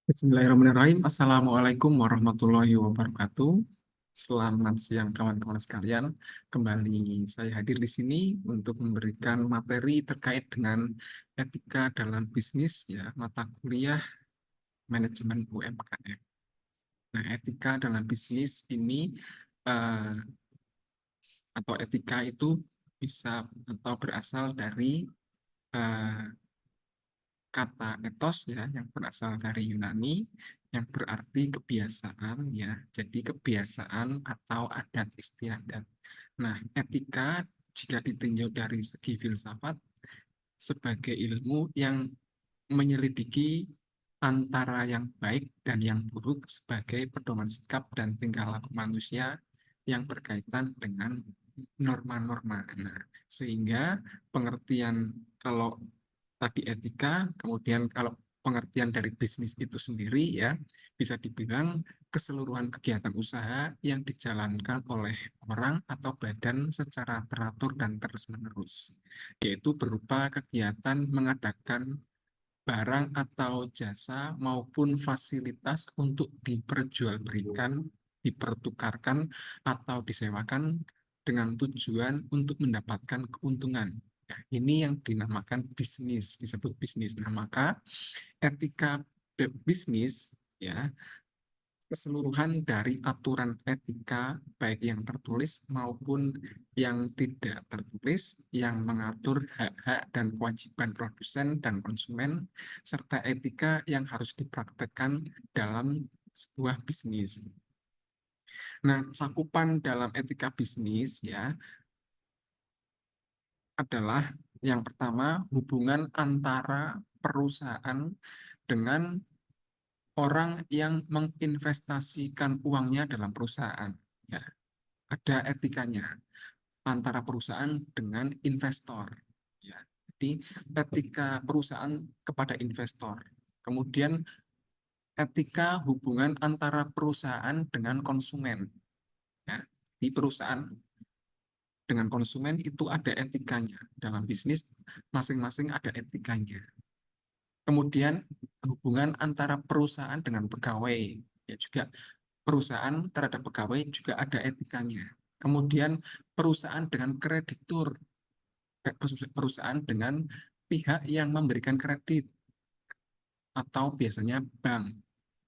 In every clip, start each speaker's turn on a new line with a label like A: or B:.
A: Bismillahirrahmanirrahim. Assalamualaikum warahmatullahi wabarakatuh. Selamat siang kawan-kawan sekalian. Kembali saya hadir di sini untuk memberikan materi terkait dengan etika dalam bisnis, ya, mata kuliah manajemen UMKM. Nah, etika dalam bisnis ini eh, atau etika itu bisa atau berasal dari eh, kata etos, ya, yang berasal dari Yunani, yang berarti kebiasaan, ya. Jadi kebiasaan atau adat istiadat. Nah, etika jika ditinjau dari segi filsafat sebagai ilmu yang menyelidiki antara yang baik dan yang buruk sebagai pedoman sikap dan tingkah laku manusia yang berkaitan dengan norma-norma. Nah, sehingga pengertian kalau tadi etika, kemudian kalau pengertian dari bisnis itu sendiri, ya, bisa dibilang keseluruhan kegiatan usaha yang dijalankan oleh orang atau badan secara teratur dan terus-menerus, yaitu berupa kegiatan mengadakan barang atau jasa maupun fasilitas untuk diperjualbelikan, dipertukarkan, atau disewakan dengan tujuan untuk mendapatkan keuntungan. Nah, ini yang dinamakan bisnis, disebut bisnis. Nah, maka etika bisnis, ya, keseluruhan dari aturan etika baik yang tertulis maupun yang tidak tertulis yang mengatur hak-hak dan kewajiban produsen dan konsumen serta etika yang harus dipraktekkan dalam sebuah bisnis. Nah, cakupan dalam etika bisnis, ya, adalah yang pertama hubungan antara perusahaan dengan orang yang menginvestasikan uangnya dalam perusahaan. Ya, ada etikanya antara perusahaan dengan investor. Ya, jadi etika perusahaan kepada investor. Kemudian etika hubungan antara perusahaan dengan konsumen. Ya, di perusahaan dengan konsumen itu ada etikanya. Dalam bisnis masing-masing ada etikanya. Kemudian hubungan antara perusahaan dengan pegawai, ya, juga perusahaan terhadap pegawai juga ada etikanya. Kemudian perusahaan dengan kreditur, perusahaan dengan pihak yang memberikan kredit atau biasanya bank.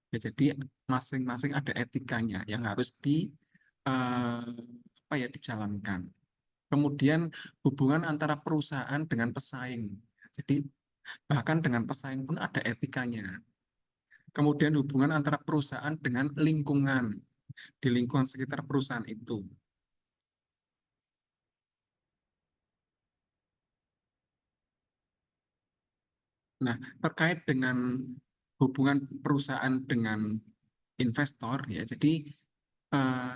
A: Ya, jadi masing-masing ada etikanya yang harus apa ya, dijalankan. Kemudian hubungan antara perusahaan dengan pesaing. Jadi bahkan dengan pesaing pun ada etikanya. Kemudian hubungan antara perusahaan dengan lingkungan, di lingkungan sekitar perusahaan itu. Nah, terkait dengan hubungan perusahaan dengan investor, ya, jadi eh,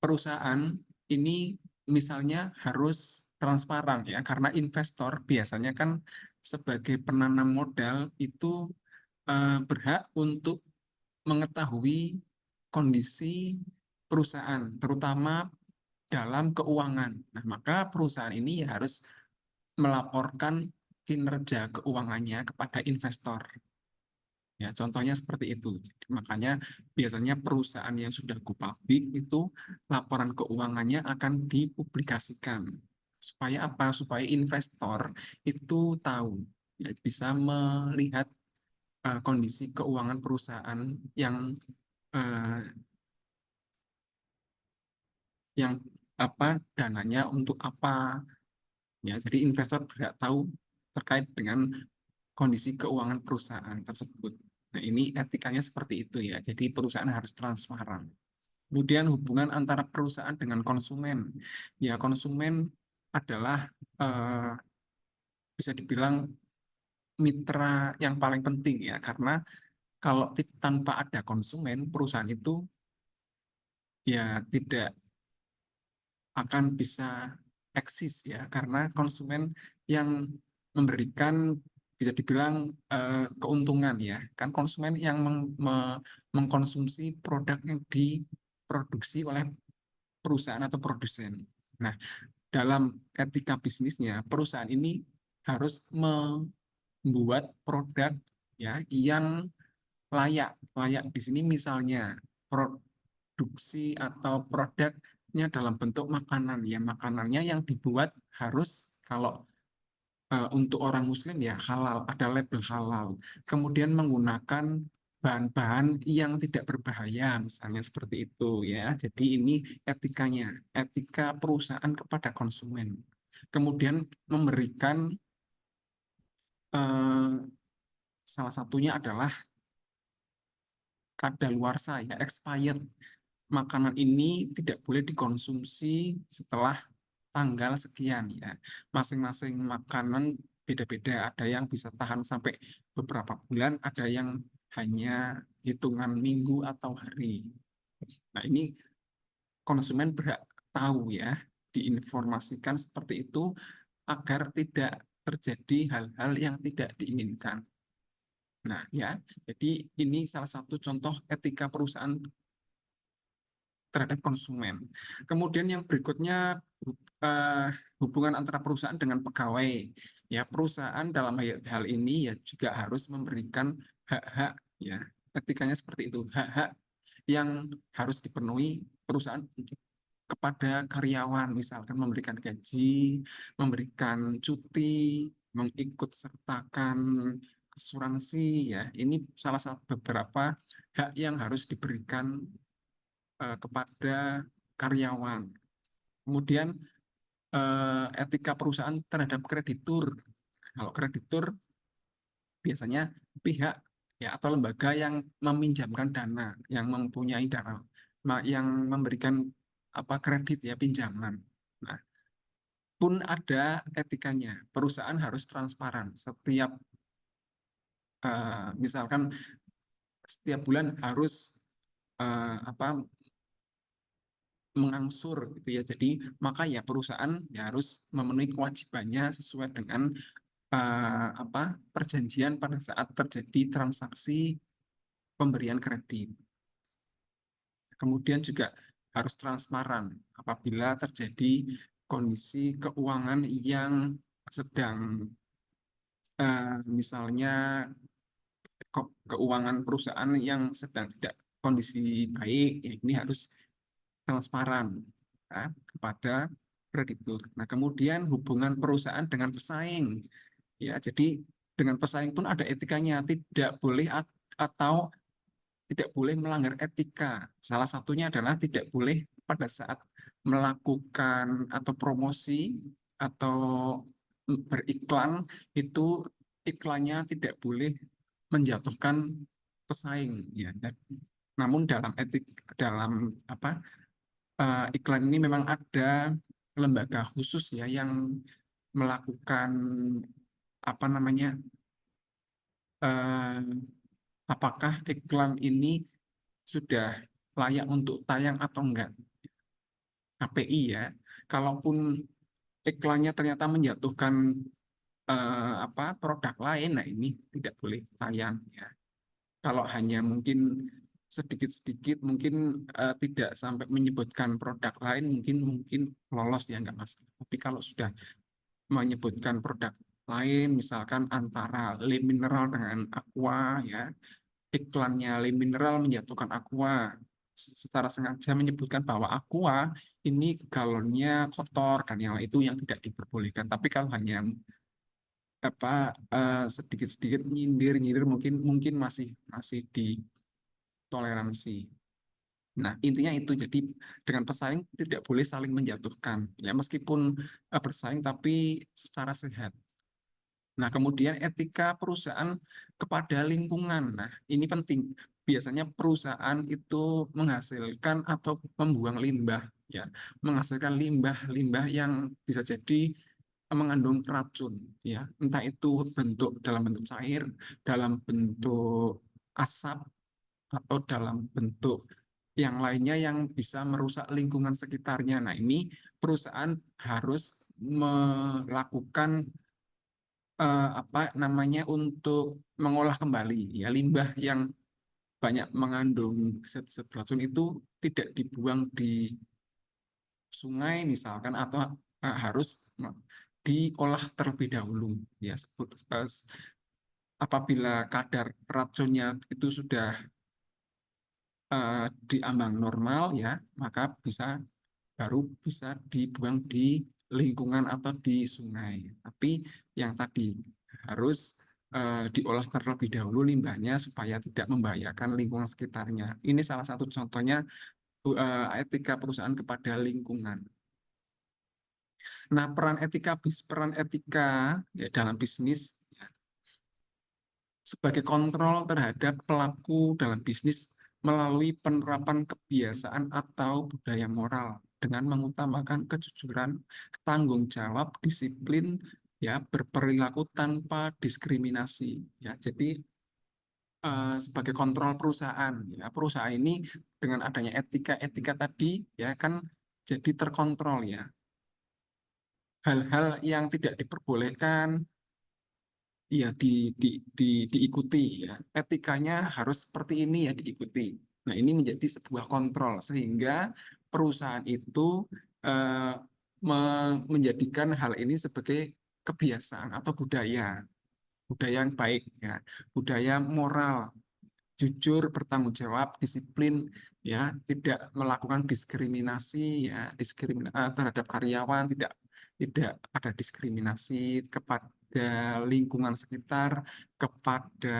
A: perusahaan ini misalnya harus transparan, ya, karena investor biasanya kan sebagai penanam modal itu berhak untuk mengetahui kondisi perusahaan, terutama dalam keuangan. Nah, maka perusahaan ini ya harus melaporkan kinerja keuangannya kepada investor. Ya, contohnya seperti itu. Jadi, makanya biasanya perusahaan yang sudah go public itu laporan keuangannya akan dipublikasikan. Supaya apa? Supaya investor itu tahu, ya, bisa melihat kondisi keuangan perusahaan yang eh, yang apa dananya untuk apa, ya. Jadi investor tidak tahu terkait dengan kondisi keuangan perusahaan tersebut. Nah, ini etikanya seperti itu, ya. Jadi perusahaan harus transparan. Kemudian hubungan antara perusahaan dengan konsumen. Ya, konsumen adalah bisa dibilang mitra yang paling penting, ya, karena kalau tanpa ada konsumen, perusahaan itu ya tidak akan bisa eksis, ya, karena konsumen yang memberikan bisa dibilang keuntungan, ya, kan konsumen yang mengkonsumsi produk yang diproduksi oleh perusahaan atau produsen. Nah, dalam etika bisnisnya perusahaan ini harus membuat produk, ya, yang layak. Layak di sini misalnya produksi atau produknya dalam bentuk makanan ya, makanannya yang dibuat harus kalau untuk orang Muslim ya halal, ada label halal. Kemudian menggunakan bahan-bahan yang tidak berbahaya, misalnya seperti itu ya. Jadi ini etikanya, etika perusahaan kepada konsumen. Kemudian memberikan salah satunya adalah kadaluarsa ya, expired. Makanan ini tidak boleh dikonsumsi setelah tanggal sekian ya. Masing-masing makanan beda-beda. Ada yang bisa tahan sampai beberapa bulan, ada yang hanya hitungan minggu atau hari. Nah, ini konsumen berhak tahu ya, diinformasikan seperti itu agar tidak terjadi hal-hal yang tidak diinginkan. Nah, ya, jadi ini salah satu contoh etika perusahaan terhadap konsumen. Kemudian yang berikutnya eh, hubungan antara perusahaan dengan pegawai. Ya, perusahaan dalam hal ini ya juga harus memberikan hak-hak ya. Etikanya seperti itu, hak-hak yang harus dipenuhi perusahaan kepada karyawan, misalkan memberikan gaji, memberikan cuti, mengikut sertakan asuransi ya. Ini salah satu beberapa hak yang harus diberikan kepada karyawan. Kemudian etika perusahaan terhadap kreditur. Kalau kreditur biasanya pihak ya atau lembaga yang meminjamkan dana, yang mempunyai dana, yang memberikan apa kredit ya pinjaman. Nah, pun ada etikanya. Perusahaan harus transparan. Misalkan setiap bulan harus apa mengangsur gitu ya. Jadi maka ya perusahaan ya harus memenuhi kewajibannya sesuai dengan apa perjanjian pada saat terjadi transaksi pemberian kredit. Kemudian juga harus transparan apabila terjadi kondisi keuangan yang sedang misalnya keuangan perusahaan yang sedang tidak kondisi baik, ya ini harus transparan ya, kepada kreditur. Nah, kemudian hubungan perusahaan dengan pesaing. Ya, jadi dengan pesaing pun ada etikanya, tidak boleh atau tidak boleh melanggar etika. Salah satunya adalah tidak boleh pada saat melakukan atau promosi atau beriklan itu iklannya tidak boleh menjatuhkan pesaing ya. Namun dalam etik dalam apa iklan ini memang ada lembaga khusus ya yang melakukan apa namanya eh, apakah iklan ini sudah layak untuk tayang atau enggak. KPI ya. Kalaupun iklannya ternyata menjatuhkan apa produk lain, nah ini tidak boleh tayang ya. Kalau hanya mungkin sedikit-sedikit mungkin tidak sampai menyebutkan produk lain mungkin mungkin lolos ya enggak masalah. Tapi kalau sudah menyebutkan produk lain misalkan antara Le Mineral dengan Aqua ya, iklannya Le Mineral menjatuhkan Aqua secara sengaja menyebutkan bahwa Aqua ini galonnya kotor dan yang lain itu yang tidak diperbolehkan. Tapi kalau hanya apa sedikit-sedikit nyindir-nyindir mungkin mungkin masih masih ditoleransi. Nah, intinya itu. Jadi dengan pesaing tidak boleh saling menjatuhkan. Ya, meskipun bersaing tapi secara sehat. Nah, kemudian etika perusahaan kepada lingkungan. Nah, ini penting. Biasanya perusahaan itu menghasilkan atau membuang limbah, ya, menghasilkan limbah-limbah yang bisa jadi mengandung racun, ya, entah itu dalam bentuk cair, dalam bentuk asap, atau dalam bentuk yang lainnya yang bisa merusak lingkungan sekitarnya. Nah, ini perusahaan harus melakukan apa namanya untuk mengolah kembali ya limbah yang banyak mengandung zat-zat beracun itu tidak dibuang di sungai misalkan atau harus diolah terlebih dahulu ya Apabila kadar racunnya itu sudah di ambang normal ya, maka baru bisa dibuang di lingkungan atau di sungai. Tapi yang tadi harus diolah terlebih dahulu limbahnya supaya tidak membahayakan lingkungan sekitarnya. Ini salah satu contohnya etika perusahaan kepada lingkungan. Nah, peran etika ya, dalam bisnis sebagai kontrol terhadap pelaku dalam bisnis melalui penerapan kebiasaan atau budaya moral dengan mengutamakan kejujuran, tanggung jawab, disiplin, ya berperilaku tanpa diskriminasi. Ya, jadi sebagai kontrol perusahaan, ya perusahaan ini dengan adanya etika-etika tadi, ya kan jadi terkontrol ya. Hal-hal yang tidak diperbolehkan iya diikuti ya. Etikanya harus seperti ini ya diikuti. Nah, ini menjadi sebuah kontrol sehingga perusahaan itu eh, menjadikan hal ini sebagai kebiasaan atau budaya yang baik ya, budaya moral, jujur, bertanggung jawab, disiplin ya, tidak melakukan diskriminasi ya, terhadap karyawan, tidak ada diskriminasi kepada lingkungan sekitar, kepada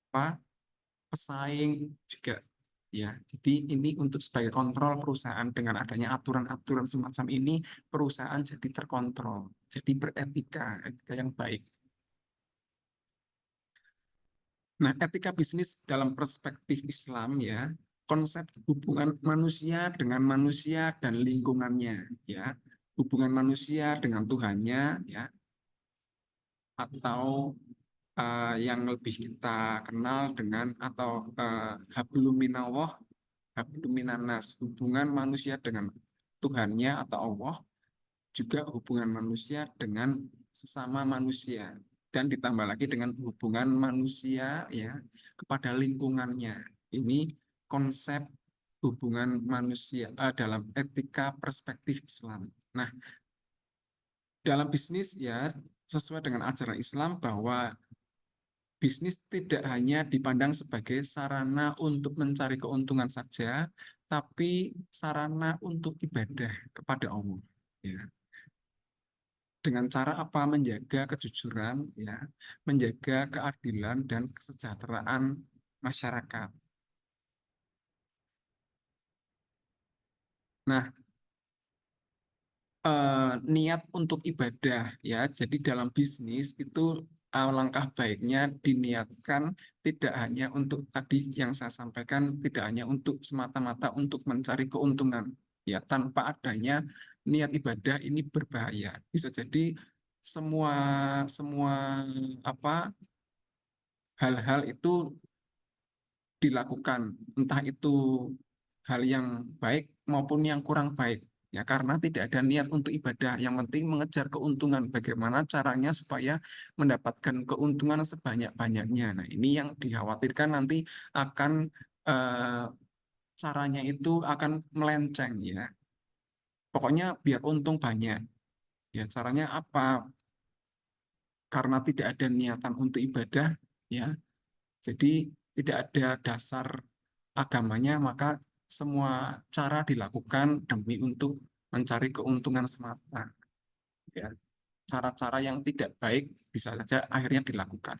A: apa pesaing juga ya. Jadi ini untuk sebagai kontrol perusahaan dengan adanya aturan-aturan semacam ini perusahaan jadi terkontrol, jadi beretika, etika yang baik. Nah, etika bisnis dalam perspektif Islam ya, konsep hubungan manusia dengan manusia dan lingkungannya ya, hubungan manusia dengan Tuhannya ya, atau yang lebih kita kenal dengan atau hablum minallah, hablum minannas, hubungan manusia dengan Tuhannya atau Allah, juga hubungan manusia dengan sesama manusia dan ditambah lagi dengan hubungan manusia ya kepada lingkungannya. Ini konsep hubungan manusia dalam etika perspektif Islam. Nah, dalam bisnis ya sesuai dengan ajaran Islam bahwa bisnis tidak hanya dipandang sebagai sarana untuk mencari keuntungan saja, tapi sarana untuk ibadah kepada Allah. Ya, dengan cara apa? Menjaga kejujuran, ya, menjaga keadilan dan kesejahteraan masyarakat. Nah, niat untuk ibadah, ya. Jadi dalam bisnis itu langkah baiknya diniatkan tidak hanya untuk tadi yang saya sampaikan, tidak hanya untuk semata-mata untuk mencari keuntungan, ya. Tanpa adanya niat ibadah ini berbahaya. Bisa jadi semua semua apa hal-hal itu dilakukan, entah itu hal yang baik maupun yang kurang baik. Ya, karena tidak ada niat untuk ibadah. Yang penting mengejar keuntungan. Bagaimana caranya supaya mendapatkan keuntungan sebanyak-banyaknya. Nah, ini yang dikhawatirkan nanti akan eh, caranya itu akan melenceng ya. Pokoknya biar untung banyak. Ya, caranya apa? Karena tidak ada niatan untuk ibadah, ya. Jadi tidak ada dasar agamanya, maka semua cara dilakukan demi untuk mencari keuntungan semata. Ya, cara-cara yang tidak baik bisa saja akhirnya dilakukan.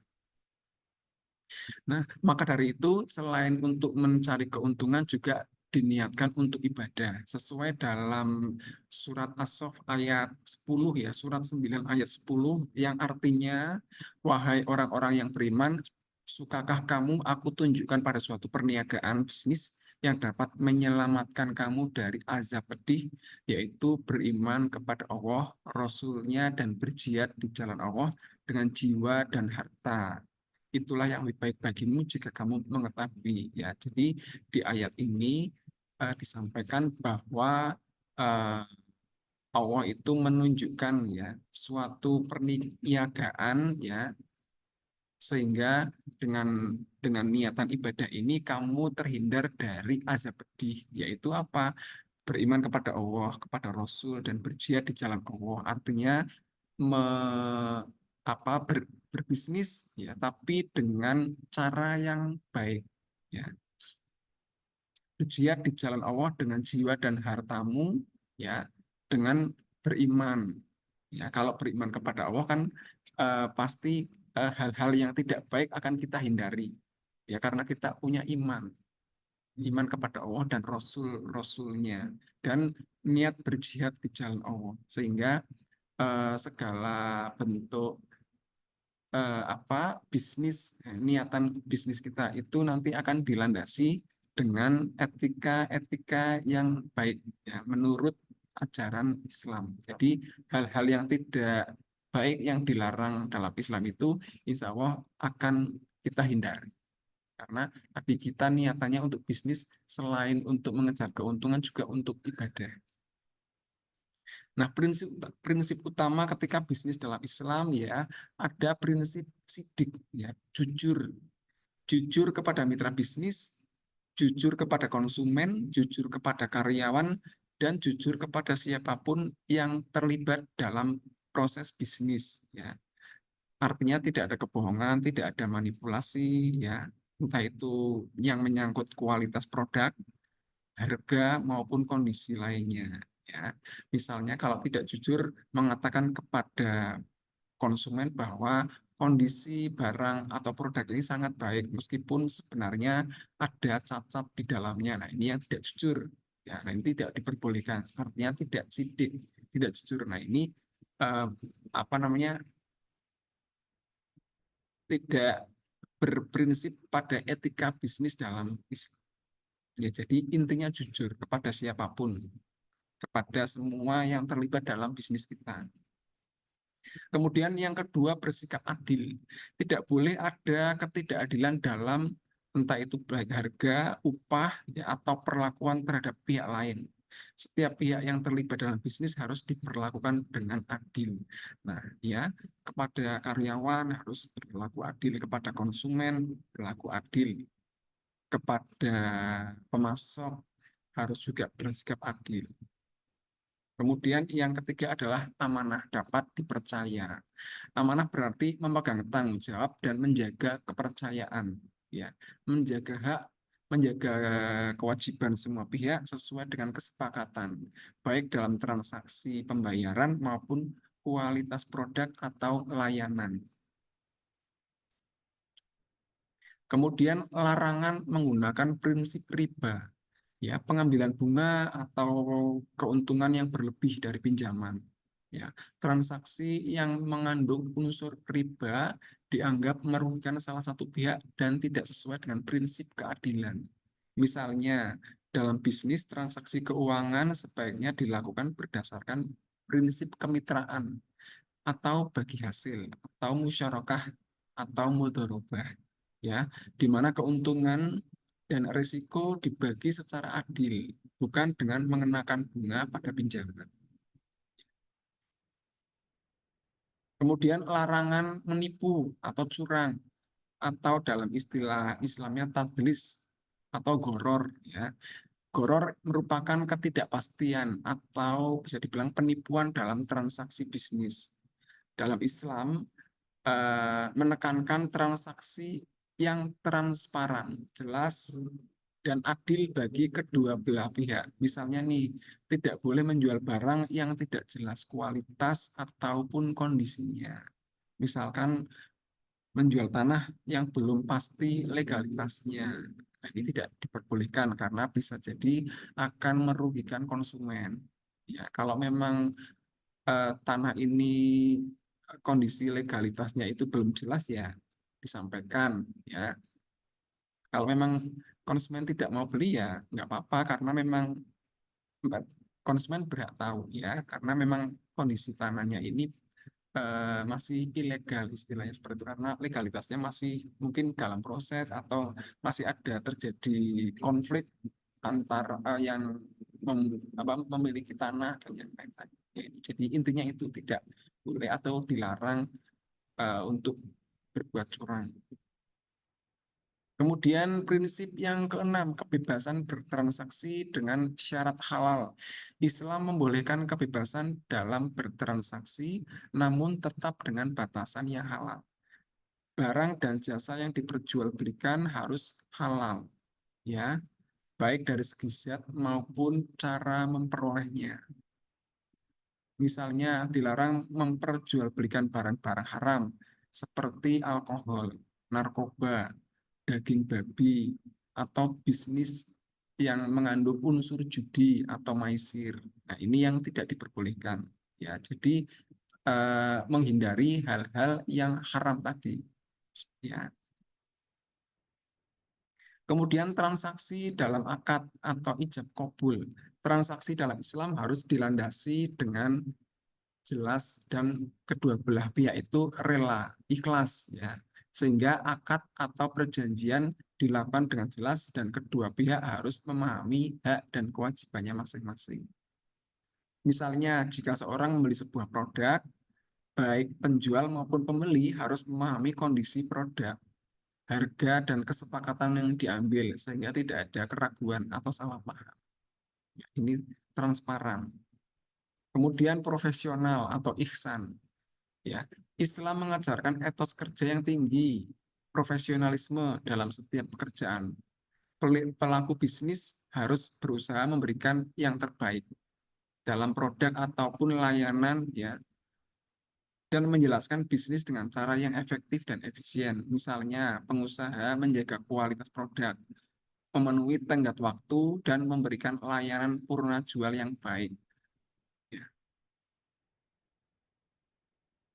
A: Nah, maka dari itu selain untuk mencari keuntungan juga diniatkan untuk ibadah sesuai dalam surat As-Saff ayat 10 ya, surat 9 ayat 10 yang artinya wahai orang-orang yang beriman, sukakah kamu aku tunjukkan pada suatu perniagaan bisnis yang dapat menyelamatkan kamu dari azab pedih, yaitu beriman kepada Allah, Rasul-Nya, dan berjihad di jalan Allah dengan jiwa dan harta. Itulah yang lebih baik bagimu jika kamu mengetahui ya. Jadi di ayat ini disampaikan bahwa eh, Allah itu menunjukkan ya suatu perniagaan ya sehingga dengan niatan ibadah ini kamu terhindar dari azab pedih, yaitu apa? Beriman kepada Allah, kepada Rasul dan berjihad di jalan Allah. Artinya me, berbisnis ya, tapi dengan cara yang baik ya. Berjihad di jalan Allah dengan jiwa dan hartamu ya, dengan beriman. Ya, kalau beriman kepada Allah kan pasti hal-hal yang tidak baik akan kita hindari. Ya, karena kita punya iman, iman kepada Allah dan Rasul-Rasulnya, dan niat berjihad di jalan Allah, sehingga segala bentuk niatan bisnis kita itu nanti akan dilandasi dengan etika-etika yang baik ya, menurut ajaran Islam. Jadi hal-hal yang tidak baik yang dilarang dalam Islam itu insya Allah akan kita hindari. Karena tadi kita niatannya untuk bisnis selain untuk mengejar keuntungan juga untuk ibadah. Nah, prinsip prinsip utama ketika bisnis dalam Islam ya, ada prinsip sidik ya, jujur, jujur kepada mitra bisnis, jujur kepada konsumen, jujur kepada karyawan, dan jujur kepada siapapun yang terlibat dalam proses bisnis ya. Artinya tidak ada kebohongan, tidak ada manipulasi ya, entah itu yang menyangkut kualitas produk, harga maupun kondisi lainnya ya. Misalnya kalau tidak jujur mengatakan kepada konsumen bahwa kondisi barang atau produk ini sangat baik meskipun sebenarnya ada cacat di dalamnya. Nah, ini yang tidak jujur. Ya, nah ini tidak diperbolehkan. Artinya tidak sidik, tidak jujur. Nah, ini eh, apa namanya? Tidak berprinsip pada etika bisnis dalam Islam. Ya, jadi intinya jujur kepada siapapun, kepada semua yang terlibat dalam bisnis kita. Kemudian yang kedua, bersikap adil. Tidak boleh ada ketidakadilan dalam entah itu baik harga, upah, ya, atau perlakuan terhadap pihak lain. Setiap pihak yang terlibat dalam bisnis harus diperlakukan dengan adil. Nah, ya, kepada karyawan harus berlaku adil, kepada konsumen berlaku adil, kepada pemasok harus juga bersikap adil. Kemudian yang ketiga adalah amanah, dapat dipercaya. Amanah berarti memegang tanggung jawab dan menjaga kepercayaan, ya, menjaga hak, menjaga kewajiban semua pihak sesuai dengan kesepakatan, baik dalam transaksi pembayaran maupun kualitas produk atau layanan. Kemudian larangan menggunakan prinsip riba, ya, pengambilan bunga atau keuntungan yang berlebih dari pinjaman. Ya, transaksi yang mengandung unsur riba dianggap merugikan salah satu pihak dan tidak sesuai dengan prinsip keadilan. Misalnya, dalam bisnis transaksi keuangan sebaiknya dilakukan berdasarkan prinsip kemitraan atau bagi hasil atau musyarakah atau mudharabah ya, di mana keuntungan dan risiko dibagi secara adil, bukan dengan mengenakan bunga pada pinjaman. Kemudian larangan menipu atau curang, atau dalam istilah Islamnya tadlis atau goror ya. Goror merupakan ketidakpastian atau bisa dibilang penipuan dalam transaksi bisnis. Dalam Islam menekankan transaksi yang transparan, jelas, dan adil bagi kedua belah pihak. Misalnya nih, tidak boleh menjual barang yang tidak jelas kualitas ataupun kondisinya. Misalkan menjual tanah yang belum pasti legalitasnya. Nah, ini tidak diperbolehkan karena bisa jadi akan merugikan konsumen. Ya, kalau memang tanah ini kondisi legalitasnya itu belum jelas ya disampaikan ya. Kalau memang konsumen tidak mau beli ya nggak apa-apa karena memang konsumen berhak tahu ya karena memang kondisi tanahnya ini masih ilegal istilahnya seperti itu karena legalitasnya masih mungkin dalam proses atau masih ada terjadi konflik antar yang memiliki tanah dan yang lain-lain. Ya, jadi intinya itu tidak boleh atau dilarang untuk berbuat curang. Kemudian prinsip yang keenam, kebebasan bertransaksi dengan syarat halal. Islam membolehkan kebebasan dalam bertransaksi, namun tetap dengan batasan yang halal. barang dan jasa yang diperjualbelikan harus halal, ya, baik dari segi zat maupun cara memperolehnya. Misalnya dilarang memperjualbelikan barang-barang haram seperti alkohol, narkoba, daging babi, atau bisnis yang mengandung unsur judi atau maisir. Nah, ini yang tidak diperbolehkan. Ya, jadi menghindari hal-hal yang haram tadi. Ya. Kemudian transaksi dalam akad atau ijab kabul. Transaksi dalam Islam harus dilandasi dengan jelas dan kedua belah pihak itu rela, ikhlas ya. Sehingga akad atau perjanjian dilakukan dengan jelas dan kedua pihak harus memahami hak dan kewajibannya masing-masing. Misalnya jika seorang membeli sebuah produk, baik penjual maupun pembeli harus memahami kondisi produk, harga dan kesepakatan yang diambil sehingga tidak ada keraguan atau salah paham. Ya, ini transparan. Kemudian profesional atau ihsan. Ya, Islam mengajarkan etos kerja yang tinggi, profesionalisme dalam setiap pekerjaan. Pelaku bisnis harus berusaha memberikan yang terbaik dalam produk ataupun layanan ya dan menjelaskan bisnis dengan cara yang efektif dan efisien. Misalnya, pengusaha menjaga kualitas produk, memenuhi tenggat waktu dan memberikan layanan purna jual yang baik. Ya.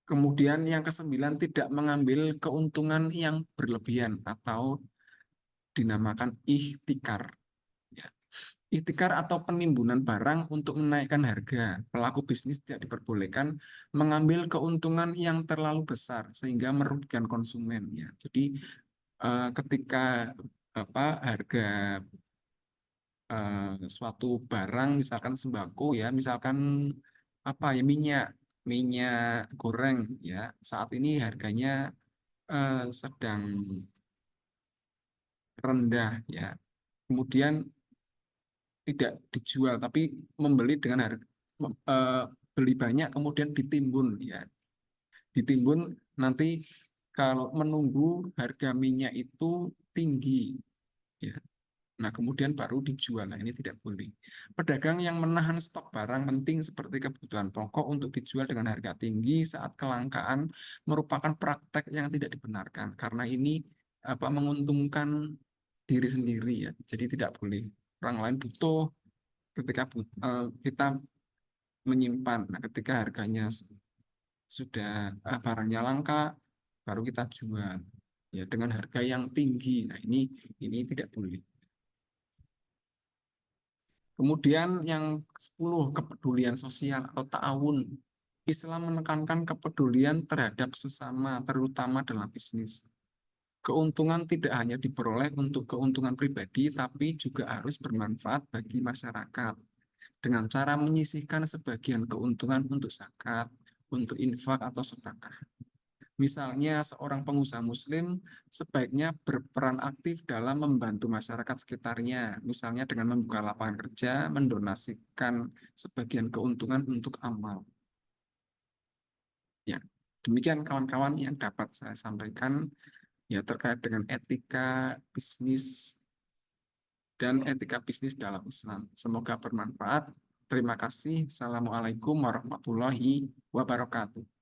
A: Kemudian yang kesembilan, tidak mengambil keuntungan yang berlebihan atau dinamakan ihtikar. Ya. Ihtikar atau penimbunan barang untuk menaikkan harga. Pelaku bisnis tidak diperbolehkan mengambil keuntungan yang terlalu besar sehingga merugikan konsumen. Ya. Jadi ketika harga suatu barang, misalkan sembako ya, misalkan minyak, minyak goreng ya, saat ini harganya sedang rendah ya. Kemudian tidak dijual tapi membeli dengan harga beli banyak kemudian ditimbun ya. Ditimbun nanti kalau menunggu harga minyak itu tinggi ya. Nah, kemudian baru dijual. Nah, ini tidak boleh. Pedagang yang menahan stok barang penting seperti kebutuhan pokok untuk dijual dengan harga tinggi saat kelangkaan merupakan praktek yang tidak dibenarkan karena ini menguntungkan diri sendiri ya. Jadi tidak boleh. Orang lain butuh ketika kita menyimpan. Nah, ketika harganya sudah barangnya langka, baru kita jual ya dengan harga yang tinggi. Nah, ini tidak boleh. Kemudian yang 10, kepedulian sosial atau ta'awun. Islam menekankan kepedulian terhadap sesama, terutama dalam bisnis. Keuntungan tidak hanya diperoleh untuk keuntungan pribadi, tapi juga harus bermanfaat bagi masyarakat. Dengan cara menyisihkan sebagian keuntungan untuk zakat, untuk infak atau sedekah. Misalnya seorang pengusaha muslim sebaiknya berperan aktif dalam membantu masyarakat sekitarnya, misalnya dengan membuka lapangan kerja, mendonasikan sebagian keuntungan untuk amal. Ya, demikian kawan-kawan yang dapat saya sampaikan ya terkait dengan etika bisnis dan etika bisnis dalam Islam. Semoga bermanfaat. Terima kasih. Assalamualaikum warahmatullahi wabarakatuh.